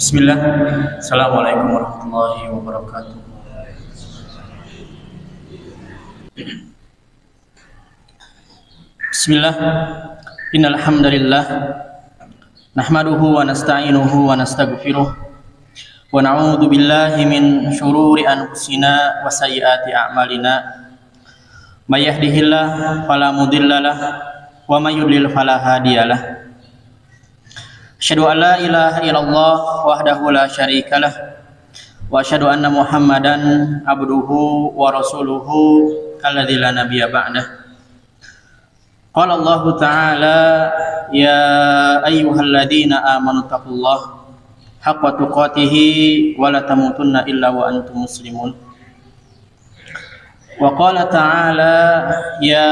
Bismillah. Assalamualaikum warahmatullahi wabarakatuh. Bismillah. Innal hamdalillah nahmaduhu wa nasta'inuhu wa nastaghfiruh wa na'udzu billahi min syururi anfusina wa sayyiati a'malina. May yahdihillahu fala mudhillalah wa may yudlil fala hadiyalah. Asyhadu an la ilaha illallah wahdahu la syarikalah wa asyhadu anna Muhammadan abduhu wa rasuluhu alladzi la nabiyya ba'dah. Qala Allah ta'ala ya ayyuhalladzina amanu taqullaha haqqa tuqatih wa la tamutunna illa wa antum muslimun. Wa qala ta'ala ya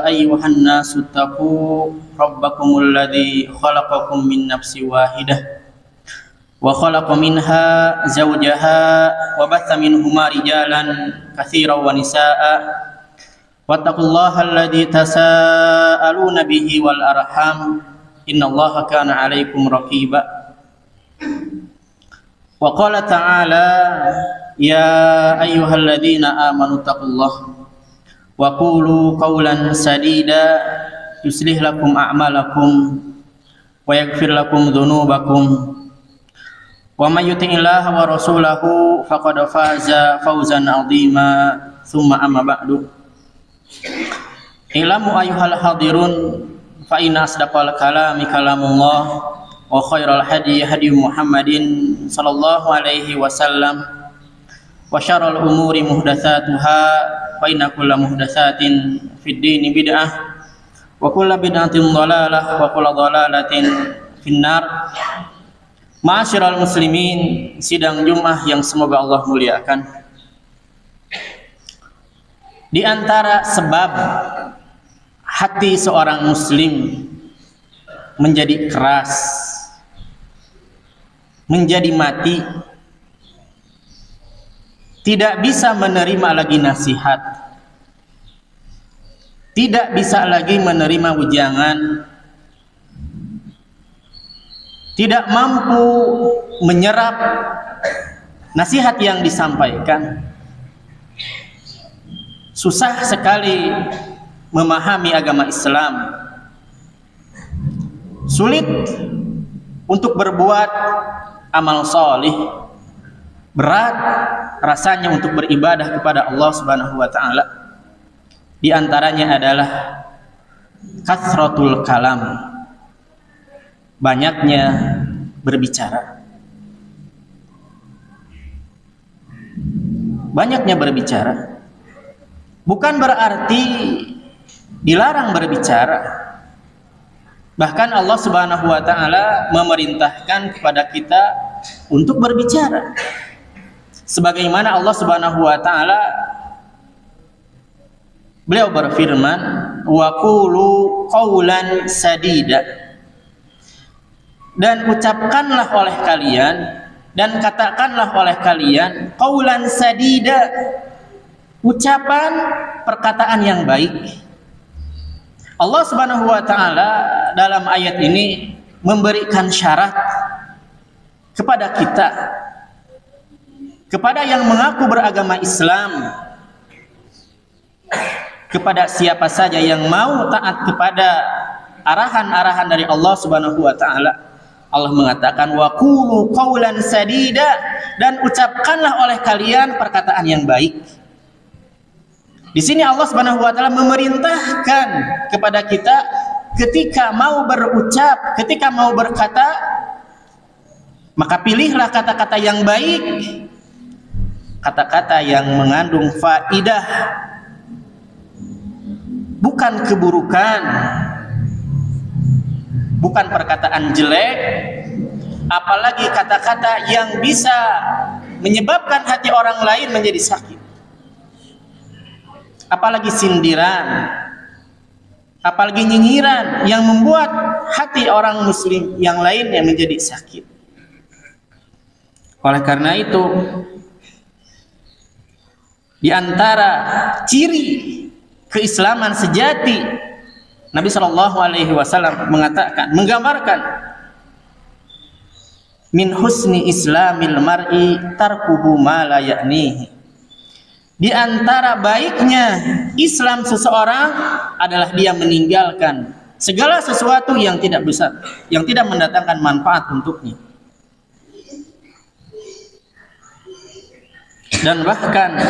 ayyuhan nasu taqu rabbakumul ladzi khalaqakum min nafsin wahidah wa khalaqa minha zawjaha wa batha minhuma rijalan katsiran wa nisaa'a wattaqullaha alladzi tasaaluna bihi wal arham innallaha kana 'alaikum raqiba. Wa qala ta'ala ya ayyuhalladzina amanu taqullaha wa qulu qawlan sadida yuslih lakum a'malakum wa yaghfir lakum dhunubakum wa may yuti'illaha wa rasulahu faqad faza fawzan 'azima. Tsumma amma ba'du. Ilamu ayyuhal hadirun fa inna asdaqal kalami kalamullah wa khairal hadi hadi Muhammadin sallallahu alaihi wasallam wa syarrul umuri muhdatsatuha wa inna kulla muhdatsatin fid dini bid'ah wa kullu bid'atin dhalalah wa kullu dhalalatin finnar. Ma'asyiral muslimin, sidang Jumat yang semoga Allah muliakan. Di antara sebab hati seorang muslim menjadi keras, menjadi mati, tidak bisa menerima lagi nasihat, tidak bisa lagi menerima ujangan, tidak mampu menyerap nasihat yang disampaikan, susah sekali memahami agama Islam, sulit untuk berbuat amal solih, berat rasanya untuk beribadah kepada Allah Subhanahu wa ta'ala. Di antaranya adalah kathratul kalam, banyaknya berbicara. Banyaknya berbicara bukan berarti dilarang berbicara. Bahkan Allah Subhanahu wa ta'ala memerintahkan kepada kita untuk berbicara. Sebagaimana Allah Subhanahu wa ta'ala, beliau berfirman, wa qulu qawlan sadida, dan ucapkanlah oleh kalian dan katakanlah oleh kalian qawlan sadida, ucapan perkataan yang baik. Allah Subhanahu wa ta'ala dalam ayat ini memberikan syarat kepada kita, kepada yang mengaku beragama Islam, kepada siapa saja yang mau taat kepada arahan-arahan dari Allah Subhanahu wa ta'ala. Allah mengatakan wa qulu qawlan sadida, dan ucapkanlah oleh kalian perkataan yang baik. Di sini Allah Subhanahu wa ta'ala memerintahkan kepada kita ketika mau berucap, ketika mau berkata, maka pilihlah kata-kata yang baik, kata-kata yang mengandung faidah, bukan keburukan, bukan perkataan jelek, apalagi kata-kata yang bisa menyebabkan hati orang lain menjadi sakit, apalagi sindiran, apalagi nyinyiran yang membuat hati orang muslim yang lainnya menjadi sakit. Oleh karena itu, di antara ciri keislaman sejati, Nabi Shallallahu Alaihi Wasallam mengatakan, menggambarkan min husni islamil mar'i tarkuhu ma la ya'nihi. Di antara baiknya Islam seseorang adalah dia meninggalkan segala sesuatu yang tidak besar, yang tidak mendatangkan manfaat untuknya. Dan bahkan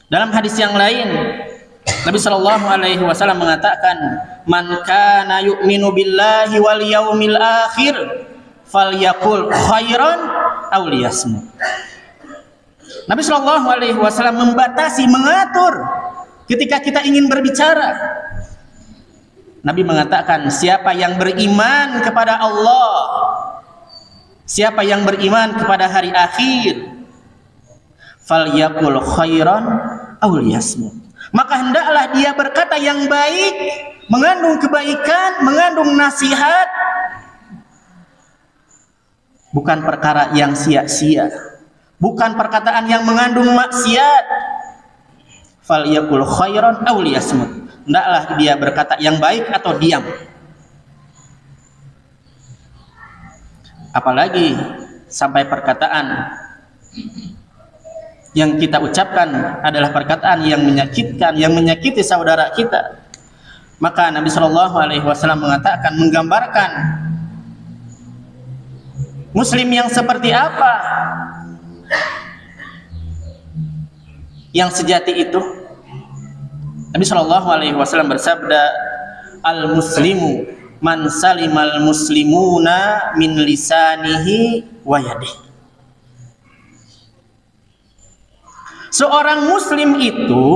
dalam hadis yang lain Nabi Shallallahu Alaihi Wasallam mengatakan, "Man kana yu'minu billahi wal yaumil akhir, falyaqul khairan aw liyasmut." Nabi Shallallahu Alaihi Wasallam membatasi, mengatur ketika kita ingin berbicara. Nabi mengatakan, siapa yang beriman kepada Allah, siapa yang beriman kepada hari akhir, falyaqul khairan aw liyasmut, maka hendaklah dia berkata yang baik, mengandung kebaikan, mengandung nasihat, bukan perkara yang sia-sia, bukan perkataan yang mengandung maksiat. Falyaqul khairan aw liyasmut, hendaklah dia berkata yang baik atau diam. Apalagi sampai perkataan yang kita ucapkan adalah perkataan yang menyakitkan, yang menyakiti saudara kita. Maka Nabi Shallallahu Alaihi Wasallam mengatakan, menggambarkan Muslim yang seperti apa, yang sejati itu. Nabi Shallallahu Alaihi Wasallam bersabda, al muslimu man salimal muslimuna min lisanihi wa yadihi. Seorang muslim itu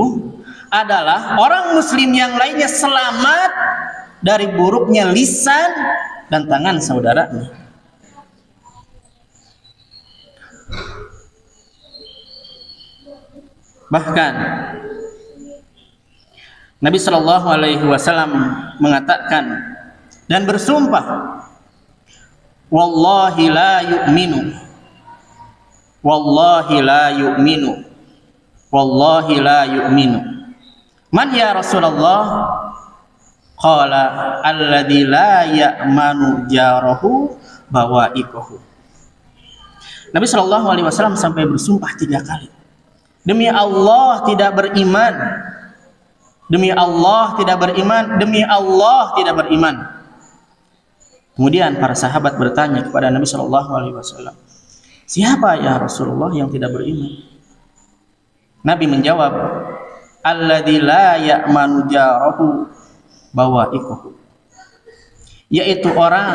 adalah orang muslim yang lainnya selamat dari buruknya lisan dan tangan saudaranya. Bahkan Nabi Shallallahu Alaihi Wasallam mengatakan dan bersumpah, wallahi la yu'minu, wallahi la yu'minu, wallahi la yu'minu. Man ya Rasulullah? Qala alladzi la ya'manu jarahu bawa'iqahu. Nabi Shallallahu Alaihi Wasallam sampai bersumpah 3 kali. Demi Allah tidak beriman, demi Allah tidak beriman, demi Allah tidak beriman. Kemudian para sahabat bertanya kepada Nabi Shallallahu Alaihi Wasallam, siapa ya Rasulullah yang tidak beriman? Nabi menjawab, alladzi la ya'manu jarahu bawa'iqahu, yaitu orang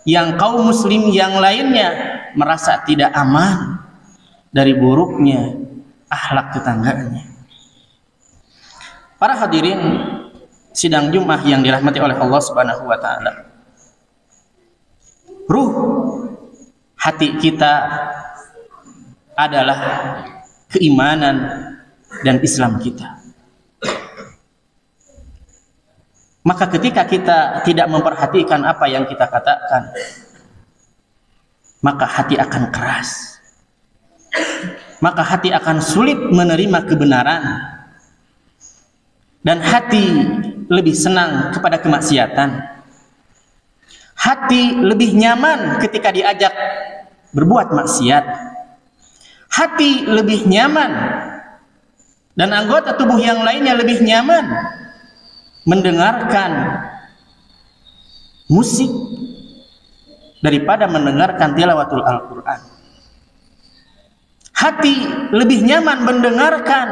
yang kaum muslim yang lainnya merasa tidak aman dari buruknya akhlak tetangganya. Para hadirin sidang Jumat yang dirahmati oleh Allah Subhanahu wa taala. Ruh hati kita adalah keimanan dan Islam kita. Maka ketika kita tidak memperhatikan apa yang kita katakan, maka hati akan keras, maka hati akan sulit menerima kebenaran, dan hati lebih senang kepada kemaksiatan. Hati lebih nyaman ketika diajak berbuat maksiat. Hati lebih nyaman dan anggota tubuh yang lainnya lebih nyaman mendengarkan musik daripada mendengarkan tilawatul Al-Quran. Hati lebih nyaman mendengarkan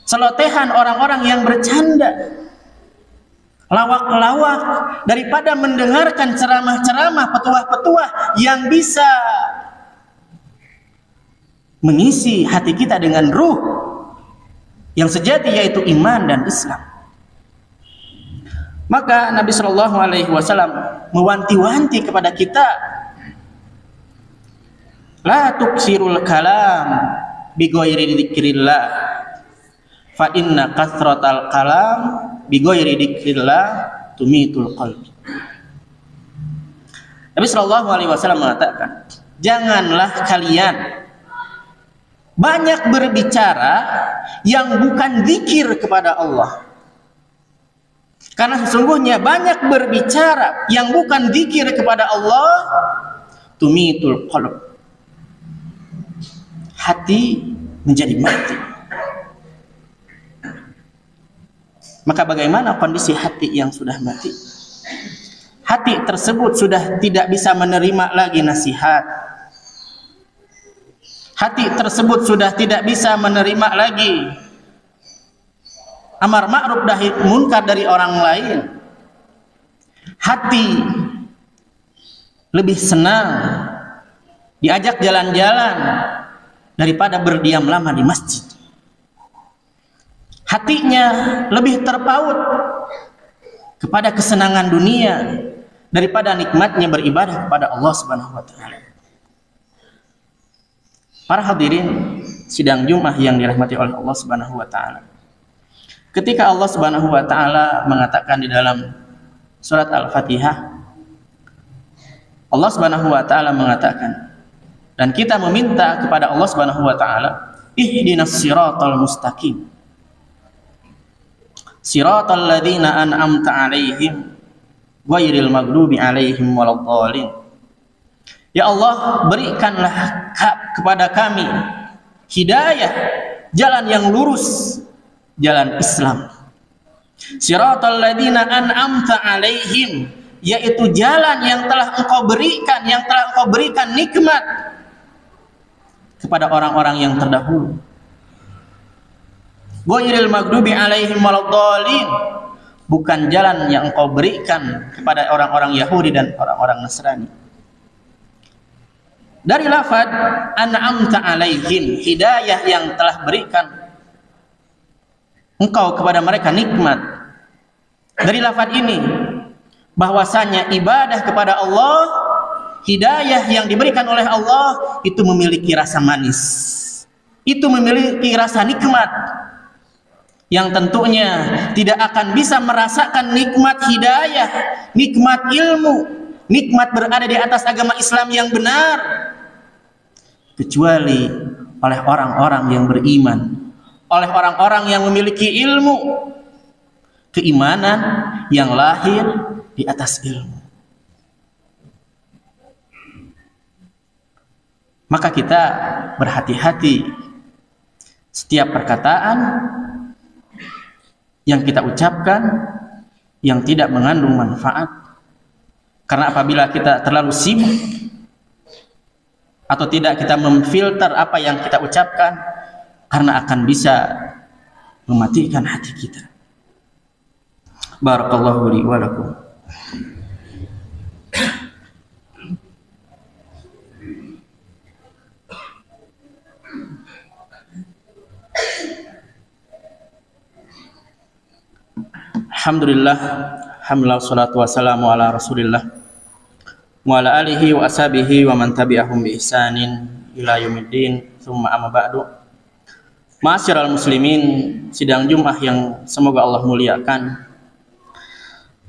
celotehan orang-orang yang bercanda, lawak-lawak, daripada mendengarkan ceramah-ceramah, petuah-petuah yang bisa mengisi hati kita dengan ruh yang sejati, yaitu iman dan Islam. Maka Nabi Shallallahu Alaihi Wasallam mewanti-wanti kepada kita, la tuksirul kalam bi ghairi dzikrillah, fa inna kathratal kalam bi ghairi dzikrillah tumitul qalbi. Nabi Shallallahu Alaihi Wasallam mengatakan, janganlah kalian banyak berbicara yang bukan zikir kepada Allah. Karena sesungguhnya banyak berbicara yang bukan zikir kepada Allah tumitul qalb. Hati menjadi mati. Maka bagaimana kondisi hati yang sudah mati? Hati tersebut sudah tidak bisa menerima lagi nasihat. Hati tersebut sudah tidak bisa menerima lagi amar ma'ruf nahi munkar dari orang lain. Hati lebih senang diajak jalan-jalan daripada berdiam lama di masjid. Hatinya lebih terpaut kepada kesenangan dunia daripada nikmatnya beribadah kepada Allah Subhanahu wa taala. Para hadirin sidang Jumat yang dirahmati oleh Allah Subhanahu wa taala. Ketika Allah Subhanahu wa taala mengatakan di dalam surat Al-Fatihah, Allah Subhanahu wa taala mengatakan, dan kita meminta kepada Allah Subhanahu wa taala, ihdinas siratal mustaqim. Siratal ladzina an'amta 'alaihim ghairil maghdubi 'alaihim waladdallin. Ya Allah, berikanlah kepada kami hidayah, jalan yang lurus, jalan Islam. Siratal ladzina an'amta 'alaihim, yaitu jalan yang telah Engkau berikan, nikmat kepada orang-orang yang terdahulu. Ghairil maghdubi 'alaihim waladdallin, bukan jalan yang Engkau berikan kepada orang-orang Yahudi dan orang-orang Nasrani. Dari lafaz an'amta 'alaihim, hidayah yang telah berikan Engkau kepada mereka nikmat. Dari lafaz ini bahwasanya ibadah kepada Allah, hidayah yang diberikan oleh Allah itu memiliki rasa manis, itu memiliki rasa nikmat, yang tentunya tidak akan bisa merasakan nikmat hidayah, nikmat ilmu, nikmat berada di atas agama Islam yang benar, kecuali oleh orang-orang yang beriman, oleh orang-orang yang memiliki ilmu, keimanan yang lahir di atas ilmu. Maka kita berhati-hati setiap perkataan yang kita ucapkan yang tidak mengandung manfaat. Karena apabila kita terlalu sibuk atau tidak kita memfilter apa yang kita ucapkan, karena akan bisa mematikan hati kita. Barakallahu li wa lakum. Alhamdulillah, hamdulillah, salatu wassalamu ala rasulillah wa ala alihi wa ashabihi wa man tabi'ahum bi ihsanin ila yaumiddin, thumma amma ba'du. Ma'asyiral muslimin, sidang Jumat yang semoga Allah muliakan.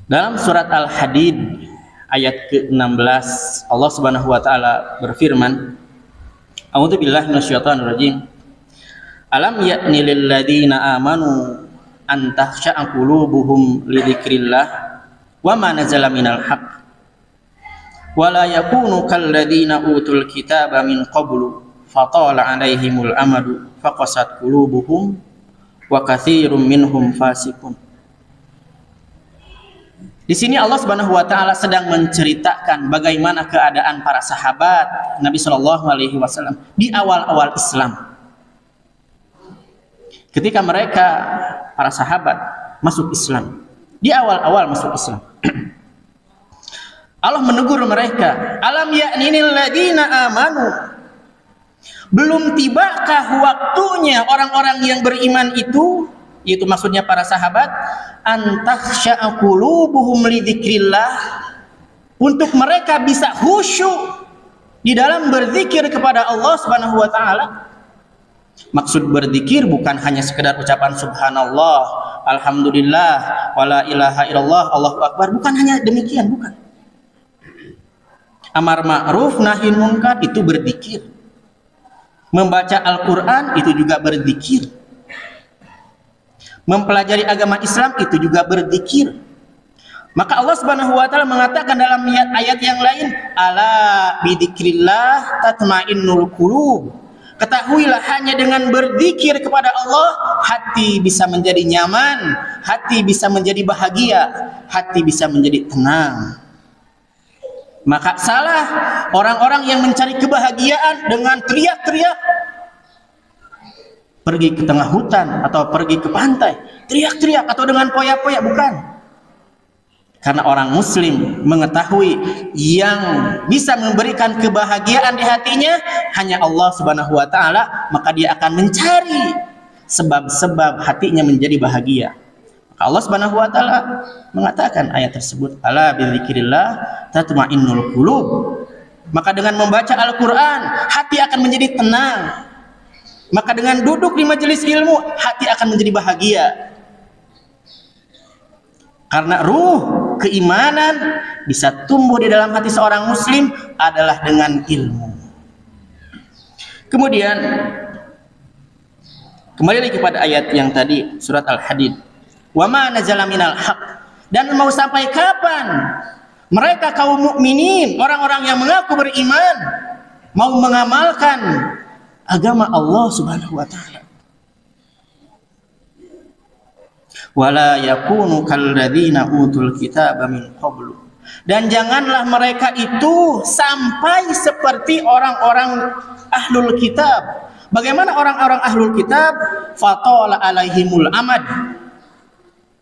Dalam surat Al-Hadid ayat ke-16, Allah Subhanahu wa taala berfirman, A'udzu billahi minasyaitonir rajim. Alam ya'ni lil ladzina amanu an takhsha'a qulubuhum li dzikrillah wa ma nazala minal haqq wa la yakunu kal ladzina utul kitaba min qablu fatala 'alaihimul amadu faqasat qulubuhum wa katsirum minhum fasiqun. Di sini Allah Subhanahu wa taala sedang menceritakan bagaimana keadaan para sahabat Nabi sallallahu alaihi wasallam di awal-awal Islam. Ketika mereka para sahabat masuk Islam, di awal-awal masuk Islam, Allah menegur mereka, alam ya'ninil ladzina amanu, belum tibakah waktunya orang-orang yang beriman itu, yaitu maksudnya para sahabat, antakhsha'a qulubuhum li dzikrillah, untuk mereka bisa khusyuk di dalam berzikir kepada Allah Subhanahu wa taala. Maksud berzikir bukan hanya sekedar ucapan subhanallah, alhamdulillah, wala ilaha illallah, Allahu akbar, bukan hanya demikian, bukan. Amar ma'ruf nahi munkar itu berzikir. Membaca Al-Qur'an itu juga berzikir. Mempelajari agama Islam itu juga berzikir. Maka Allah Subhanahu wa taala mengatakan dalam ayat yang lain, ala bidzikrillah tatmainnul qulub. Ketahuilah hanya dengan berzikir kepada Allah, hati bisa menjadi nyaman, hati bisa menjadi bahagia, hati bisa menjadi tenang. Maka salah orang-orang yang mencari kebahagiaan dengan teriak-teriak, pergi ke tengah hutan atau pergi ke pantai, teriak-teriak atau dengan poya-poya, bukan. Karena orang muslim mengetahui yang bisa memberikan kebahagiaan di hatinya hanya Allah Subhanahu wa taala, maka dia akan mencari sebab-sebab hatinya menjadi bahagia. Maka Allah Subhanahu wa taala mengatakan ayat tersebut, ala bidzikrillah tatmainnul qulub. Maka dengan membaca Al-Qur'an, hati akan menjadi tenang. Maka dengan duduk di majelis ilmu, hati akan menjadi bahagia. Karena ruh keimanan bisa tumbuh di dalam hati seorang muslim adalah dengan ilmu. Kemudian kembali lagi kepada ayat yang tadi, surat Al-Hadid. Wa ma nazala minal haq. Dan mau sampai kapan mereka kaum mukminin, orang-orang yang mengaku beriman, mau mengamalkan agama Allah Subhanahu wa taala? Wala yakunu kalladzina utul kitaba min qablu. Dan janganlah mereka itu sampai seperti orang-orang ahlul kitab. Bagaimana orang-orang ahlul kitab? Fatala alaihimul amad.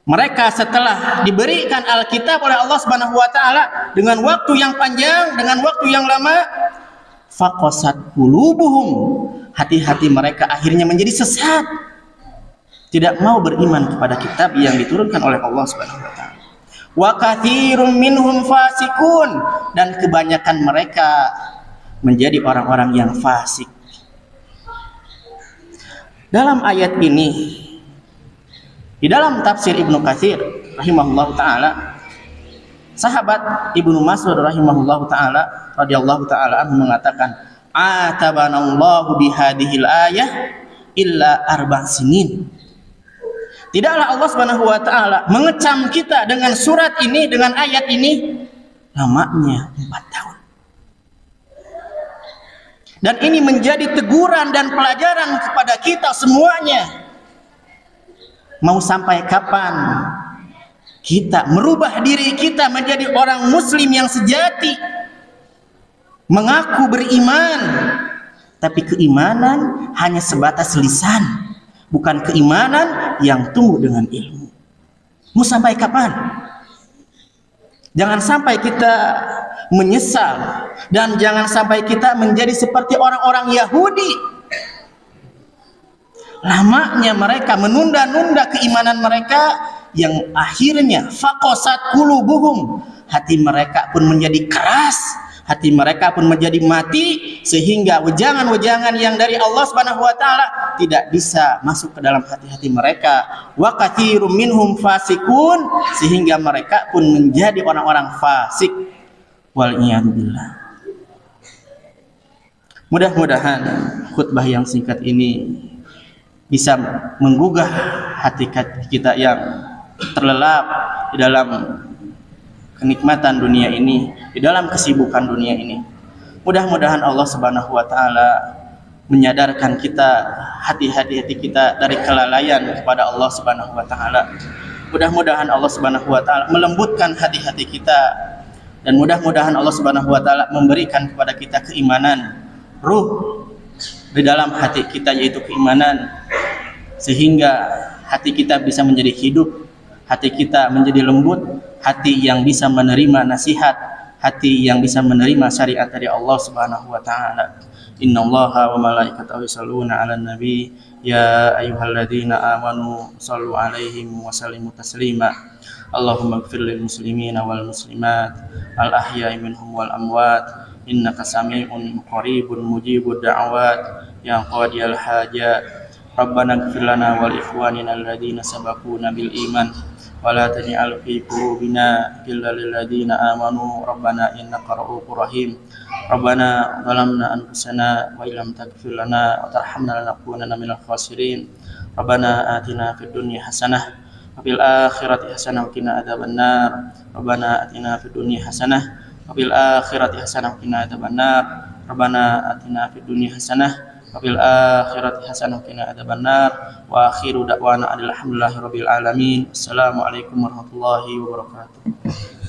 Mereka setelah diberikan Alkitab oleh Allah Subhanahu wa taala dengan waktu yang panjang, dengan waktu yang lama, faqasat qulubuhum. Hati-hati mereka akhirnya menjadi sesat. Tidak mau beriman kepada kitab yang diturunkan oleh Allah Subhanahu wa taala. Wa katsirum minhum fasikun, dan kebanyakan mereka menjadi orang-orang yang fasik. Dalam ayat ini, di dalam tafsir Ibnu Katsir rahimahullahu taala, sahabat Ibnu Mas'ud rahimahullahu taala radhiyallahu taala anhu mengatakan, atabanallahu bihadhil ayah illa arba' sinin. Tidaklah Allah Subhanahu wa taala mengecam kita dengan surat ini, dengan ayat ini, lamanya 4 tahun. Dan ini menjadi teguran dan pelajaran kepada kita semuanya. Mau sampai kapan kita merubah diri kita menjadi orang muslim yang sejati, mengaku beriman, tapi keimanan hanya sebatas lisan, bukan keimanan yang tumbuh dengan ilmu. Mau sampai kapan? Jangan sampai kita menyesal, dan jangan sampai kita menjadi seperti orang-orang Yahudi. Lamanya mereka menunda-nunda keimanan mereka, yang akhirnya faqasat qulubuhum, hati mereka pun menjadi keras, hati mereka pun menjadi mati, sehingga wejangan-wejangan yang dari Allah Subhanahu wa taala tidak bisa masuk ke dalam hati-hati mereka. Wa katsirum minhum fasikun, sehingga mereka pun menjadi orang-orang fasik. Wal iyad billah. Mudah-mudahan khutbah yang singkat ini bisa menggugah hati kita yang terlelap di dalam kenikmatan dunia ini, di dalam kesibukan dunia ini. Mudah-mudahan Allah Subhanahu wa taala menyadarkan kita, hati-hati kita dari kelalaian kepada Allah Subhanahu wa taala. Mudah-mudahan Allah Subhanahu wa taala melembutkan hati-hati kita, dan mudah-mudahan Allah Subhanahu wa taala memberikan kepada kita keimanan, ruh di dalam hati kita, yaitu keimanan, sehingga hati kita bisa menjadi hidup, hati kita menjadi lembut, hati yang bisa menerima nasihat, hati yang bisa menerima syariat dari Allah Subhanahu wa taala. Innallaha wa malaikatahu yusholluna 'alan nabi ya ayyuhalladzina amanu shallu 'alaihi wa sallimu taslima. Allahumma ighfir lil muslimina wal muslimat al ahya'i minhum wal amwat innaka sami'un qaribun mujibud da'awat ya qadiyal hajat. Rabbana ighfir lana wal ikhwanina alladzina sabaquna bil iman wa la taj'al fi qulubina ghillan lil ladzina amanu rabbana innaka ra'ufur rahim. Rabbana zalamna anfusana wa illam taghfir lana wa tarhamna lanakunanna minal khasirin. Rabbana atina fid dunya hasanah wa fil akhirati hasanah wa qina adzabannar. Rabbana atina fid dunya hasanah wa fil akhirati hasanah wa qina adzabannar. Rabbana atina fid dunya hasanah wa fil akhirati hasanah wa qina adzabannar. Wa akhiru da'wana alhamdulillahi rabbil alamin. Assalamualaikum warahmatullahi wabarakatuh.